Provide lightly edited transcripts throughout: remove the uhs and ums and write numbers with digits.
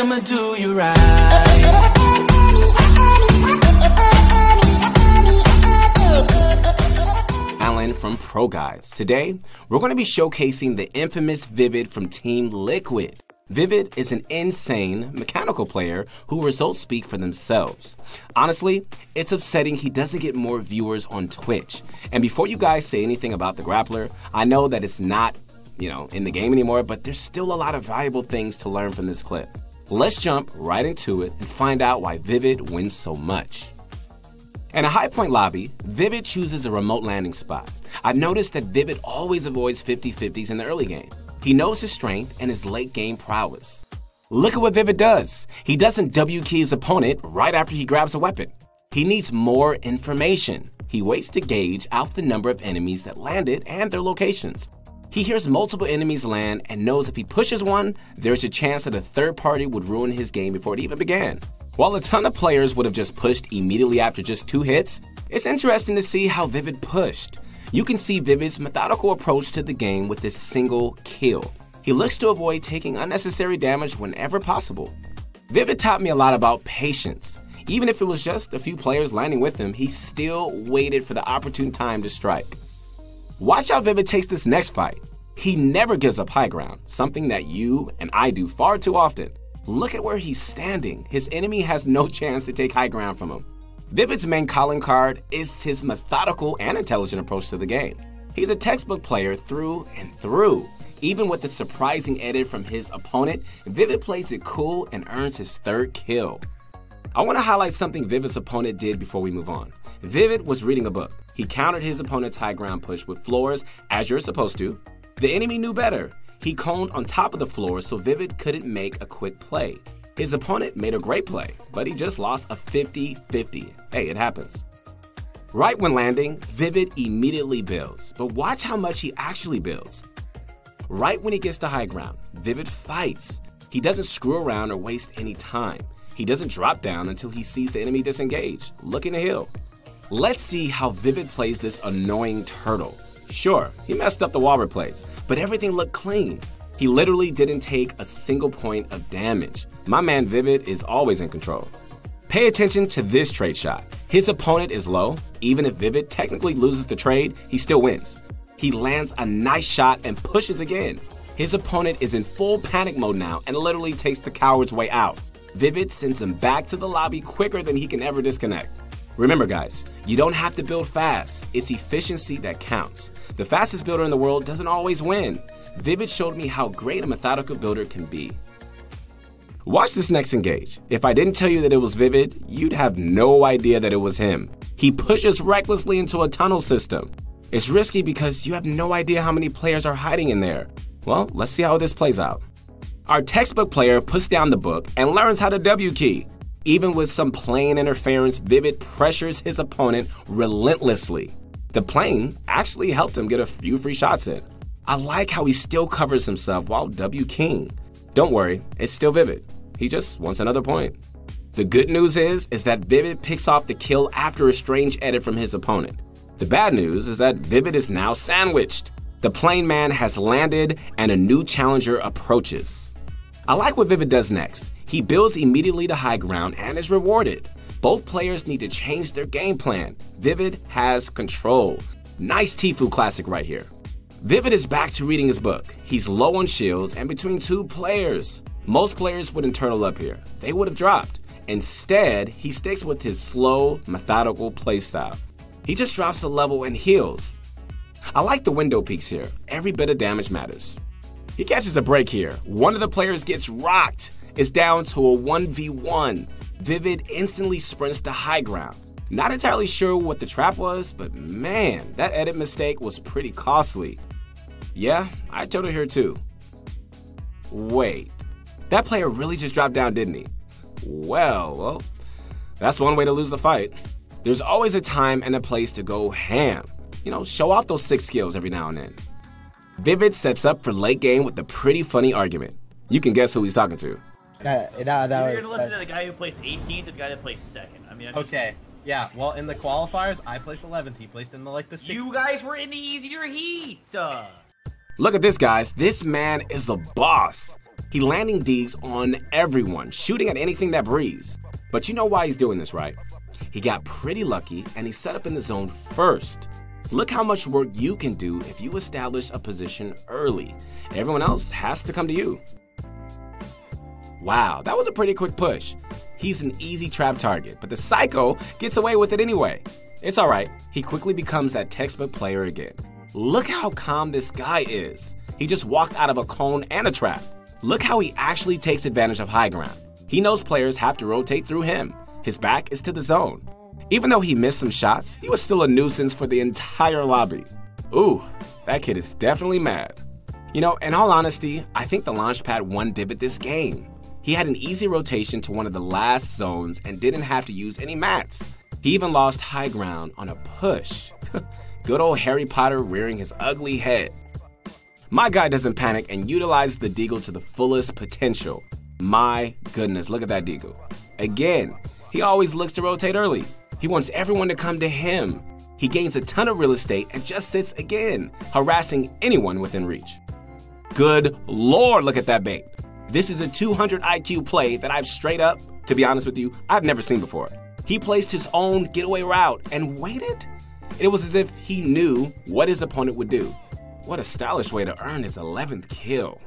I'ma do you right. From ProGuides. Today, we're going to be showcasing the infamous Vivid from Team Liquid. Vivid is an insane mechanical player whose results speak for themselves. Honestly, it's upsetting he doesn't get more viewers on Twitch. And before you guys say anything about the grappler, I know that it's not, in the game anymore, but there's still a lot of valuable things to learn from this clip. Let's jump right into it and find out why Vivid wins so much. In a high point lobby, Vivid chooses a remote landing spot. I've noticed that Vivid always avoids 50-50s in the early game. He knows his strength and his late game prowess. Look at what Vivid does. He doesn't W-key his opponent right after he grabs a weapon. He needs more information. He waits to gauge out the number of enemies that landed and their locations. He hears multiple enemies land and knows if he pushes one, there's a chance that a third party would ruin his game before it even began. While a ton of players would have just pushed immediately after just 2 hits, it's interesting to see how Vivid pushed. You can see Vivid's methodical approach to the game with this single kill. He looks to avoid taking unnecessary damage whenever possible. Vivid taught me a lot about patience. Even if it was just a few players landing with him, he still waited for the opportune time to strike. Watch how Vivid takes this next fight. He never gives up high ground, something that you and I do far too often. Look at where he's standing. His enemy has no chance to take high ground from him. Vivid's main calling card is his methodical and intelligent approach to the game. He's a textbook player through and through. Even with the surprising edit from his opponent, Vivid plays it cool and earns his 3rd kill. I want to highlight something Vivid's opponent did before we move on. Vivid was reading a book. He countered his opponent's high ground push with floors, as you're supposed to. The enemy knew better. He coned on top of the floor so Vivid couldn't make a quick play. His opponent made a great play, but he just lost a 50-50. Hey, it happens. Right when landing, Vivid immediately builds, but watch how much he actually builds. Right when he gets to high ground, Vivid fights. He doesn't screw around or waste any time. He doesn't drop down until he sees the enemy disengage, looking to heal. Let's see how Vivid plays this annoying turtle. Sure, he messed up the wall replays, but everything looked clean. He literally didn't take a single point of damage. My man Vivid is always in control. Pay attention to this trade shot. His opponent is low. Even if Vivid technically loses the trade, he still wins. He lands a nice shot and pushes again. His opponent is in full panic mode now and literally takes the coward's way out. Vivid sends him back to the lobby quicker than he can ever disconnect. Remember guys, you don't have to build fast. It's efficiency that counts. The fastest builder in the world doesn't always win. Vivid showed me how great a methodical builder can be. Watch this next engage. If I didn't tell you that it was Vivid, you'd have no idea that it was him. He pushes recklessly into a tunnel system. It's risky because you have no idea how many players are hiding in there. Well, let's see how this plays out. Our textbook player puts down the book and learns how to W-key. Even with some plane interference, Vivid pressures his opponent relentlessly. The plane actually helped him get a few free shots in. I like how he still covers himself while W-keying. Don't worry, it's still Vivid. He just wants another point. The good news is that Vivid picks off the kill after a strange edit from his opponent. The bad news is that Vivid is now sandwiched. The plane man has landed and a new challenger approaches. I like what Vivid does next. He builds immediately to high ground and is rewarded. Both players need to change their game plan. Vivid has control. Nice Tfue classic right here. Vivid is back to reading his book. He's low on shields and between 2 players. Most players wouldn't turtle up here. They would have dropped. Instead, he sticks with his slow, methodical playstyle. He just drops a level and heals. I like the window peaks here. Every bit of damage matters. He catches a break here. One of the players gets rocked. It's down to a 1v1. Vivid instantly sprints to high ground. Not entirely sure what the trap was, but man, that edit mistake was pretty costly. Yeah, I totaled here too. Wait, that player really just dropped down, didn't he? Well, that's one way to lose the fight. There's always a time and a place to go ham. Show off those 6 skills every now and then. Vivid sets up for late game with a pretty funny argument. You can guess who he's talking to. You're gonna listen to the guy who placed 18th and the guy that placed 2nd. I mean, okay. Yeah, well, in the qualifiers, I placed 11th. He placed in the 6th. You guys were in the easier heat. Look at this, guys. This man is a boss. He landing digs on everyone, shooting at anything that breathes. But you know why he's doing this, right? He got pretty lucky and he set up in the zone first. Look how much work you can do if you establish a position early. Everyone else has to come to you. Wow, that was a pretty quick push. He's an easy trap target, but the Psycho gets away with it anyway. It's alright, he quickly becomes that textbook player again. Look how calm this guy is. He just walked out of a cone and a trap. Look how he actually takes advantage of high ground. He knows players have to rotate through him. His back is to the zone. Even though he missed some shots, he was still a nuisance for the entire lobby. Ooh, that kid is definitely mad. You know, in all honesty, I think the Launchpad won Vivid this game. He had an easy rotation to one of the last zones and didn't have to use any mats. He even lost high ground on a push. Good old Harry Potter rearing his ugly head. My guy doesn't panic and utilizes the deagle to the fullest potential. My goodness, look at that deagle. Again, he always looks to rotate early. He wants everyone to come to him. He gains a ton of real estate and just sits again, harassing anyone within reach. Good lord, look at that bait. This is a 200 IQ play that I've straight up, to be honest with you, I've never seen before. He placed his own getaway route and waited. It was as if he knew what his opponent would do. What a stylish way to earn his 11th kill.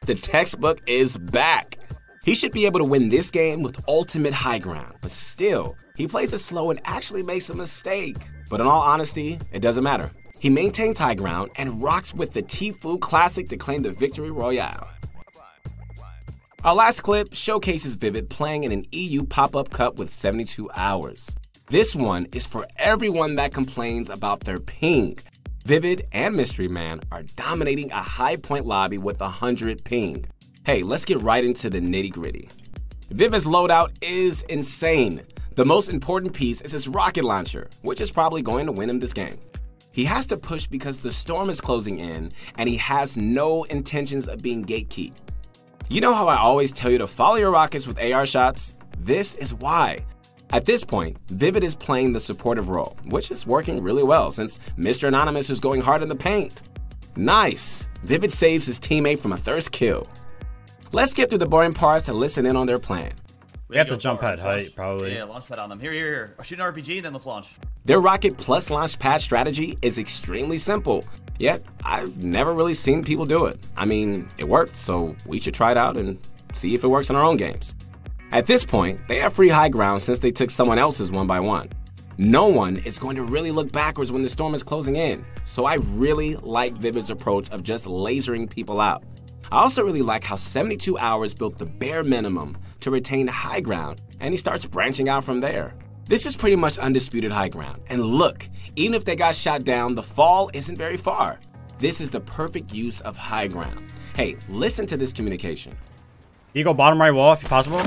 The textbook is back. He should be able to win this game with ultimate high ground, but still, he plays it slow and actually makes a mistake. But in all honesty, it doesn't matter. He maintains high ground and rocks with the Tfue Classic to claim the victory royale. Our last clip showcases Vivid playing in an EU pop-up cup with 72 hours. This one is for everyone that complains about their ping. Vivid and Mystery Man are dominating a high point lobby with 100 ping. Hey, let's get right into the nitty-gritty. Vivid's loadout is insane. The most important piece is his rocket launcher, which is probably going to win him this game. He has to push because the storm is closing in and he has no intentions of being gatekeeped. You know how I always tell you to follow your rockets with AR shots? This is why. At this point, Vivid is playing the supportive role, which is working really well since Mr. Anonymous is going hard in the paint. Nice! Vivid saves his teammate from a thirst kill. Let's get through the boring parts and listen in on their plan. We have to jump at height, probably. Yeah, launch pad on them. Here. Shoot an RPG, then let's launch. Their rocket plus launch pad strategy is extremely simple, yet I've never really seen people do it. I mean, it worked, so we should try it out and see if it works in our own games. At this point, they have free high ground since they took someone else's one by one. No one is going to really look backwards when the storm is closing in, so I really like Vivid's approach of just lasering people out. I also really like how 72 hours built the bare minimum to retain high ground, and he starts branching out from there. This is pretty much undisputed high ground, and look, even if they got shot down, the fall isn't very far. This is the perfect use of high ground. Hey, listen to this communication. You go bottom right wall if possible.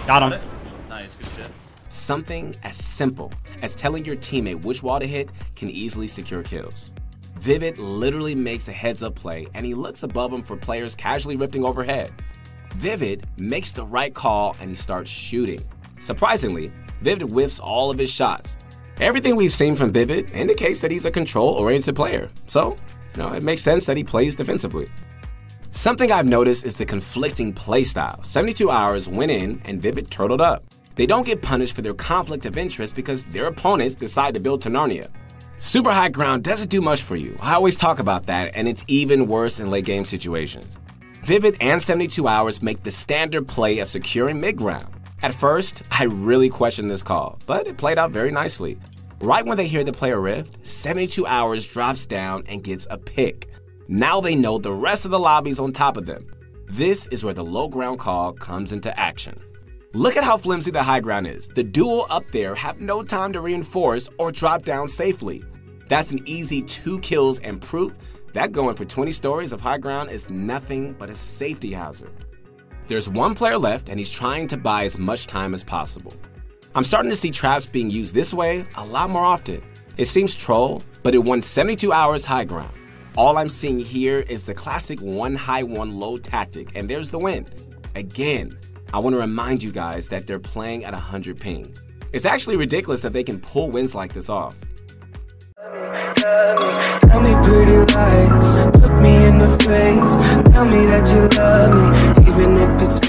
Got him. Nice, good shit. Something as simple as telling your teammate which wall to hit can easily secure kills. Vivid literally makes a heads-up play, and he looks above him for players casually ripping overhead. Vivid makes the right call, and he starts shooting. Surprisingly, Vivid whiffs all of his shots. Everything we've seen from Vivid indicates that he's a control-oriented player, so it makes sense that he plays defensively. Something I've noticed is the conflicting playstyle. 72 hours went in and Vivid turtled up. They don't get punished for their conflict of interest because their opponents decide to build to Narnia. Super high ground doesn't do much for you. I always talk about that, and it's even worse in late game situations. Vivid and 72 hours make the standard play of securing mid ground. At first, I really questioned this call, but it played out very nicely. Right when they hear the player rift, 72 hours drops down and gets a pick. Now they know the rest of the lobby's on top of them. This is where the low ground call comes into action. Look at how flimsy the high ground is. The duo up there have no time to reinforce or drop down safely. That's an easy 2 kills and proof that going for 20 stories of high ground is nothing but a safety hazard. There's one player left and he's trying to buy as much time as possible. I'm starting to see traps being used this way a lot more often. It seems troll, but it won 72 hours high ground. All I'm seeing here is the classic 1 high 1 low tactic, and there's the win. Again, I want to remind you guys that they're playing at 100 ping. It's actually ridiculous that they can pull wins like this off. Tell me pretty lies, look me in the face. Tell me that you love me, even if it's